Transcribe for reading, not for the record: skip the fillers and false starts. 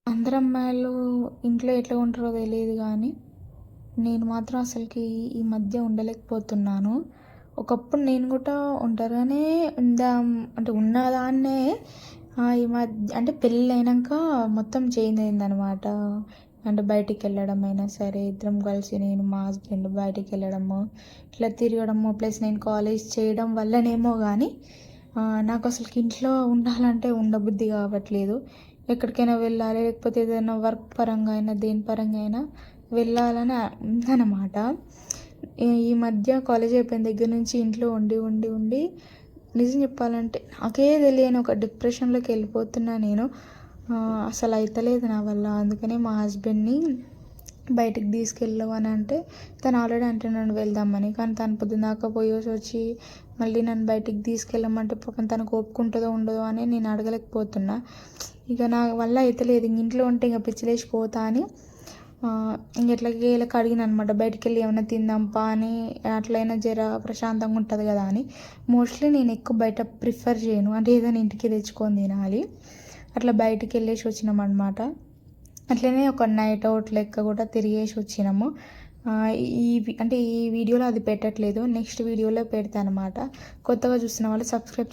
అందరు అమ్మాయిలు ఇంట్లో ఎట్లా ఉంటారో తెలీదు గానీ, నేను మాత్రం అసలకి ఈ మధ్య ఉండలేకపోతున్నాను. ఒకప్పుడు నేను గూడా ఒంటరిగానే అంటే ఉన్నదాన్నే ఈ అంటే పెళ్ళైనంక మొత్తం చేంజ్ అయిందనమాట. అంటే బయటికెళ్ళడమైనా సరే, ఇద్దరం కలిసి నేను, మా హస్బెండ్ బయటికెళ్ళడము, ఇట్లా తిరగడము, ప్లస్ నేను కాలేజ్ చేయడం వల్లనేమో గానీ, నాకసలకి ఇంట్లో ఉండాలంటే ఉండబుద్ధి కావట్లేదు. ఎక్కడికైనా వెళ్ళాలి, లేకపోతే ఏదైనా వర్క్ పరంగా అయినా, దేని పరంగా అయినా వెళ్ళాలని ఉందన్నమాట. ఈ మధ్య కాలేజ్ అయిపోయిన దగ్గర నుంచి ఇంట్లో ఉండి, ఉండి, ఉండి నిజం చెప్పాలంటే నాకే తెలియని ఒక డిప్రెషన్‌లోకి వెళ్ళిపోతున్నా నేను. అసలు అయితలేదు నా వల్ల. అందుకనే మా హస్బెండ్‌ని బయటికి తీసుకెళ్ళు అని అంటే, తను ఆల్రెడీ అంటున్నాడు వెళ్దామని. కానీ తను పొద్దునదాకా పోయేసి వచ్చి మళ్ళీ నన్ను బయటికి తీసుకెళ్ళమంటే పాపం తనకు ఓపిక ఉంటదో ఉండదో అని నేను అడగలేకపోతున్నా. ఇక నా వల్ల అయితలేదు. ఇంట్లో ఉంటే ఇంక పిచ్చిలేసిపోతా అని ఎట్లాగో వీళ్ళకి అడిగినా అనమాట. బయటికెళ్ళి ఏమన్నా తిందాంపా అని, అట్లయినా జర ప్రశాంతంగా ఉంటుంది కదా అని. మోస్ట్లీ నేను ఎక్కువ బయట ప్రిఫర్ చేయను. అంటే ఏదైనా ఇంటికి తెచ్చుకొని తినాలి. అట్లా బయటికి వెళ్ళేసి వచ్చినామన్నమాట. అట్లనే ఒక నైట్ అవుట్ లెక్క కూడా తిరిగేసి వచ్చినాము. అంటే ఈ వీడియోలో అది పెట్టట్లేదు. నెక్స్ట్ వీడియోలో పెడతాను అనమాట. కొత్తగా చూస్తున్న వాళ్ళు సబ్స్క్రైబ్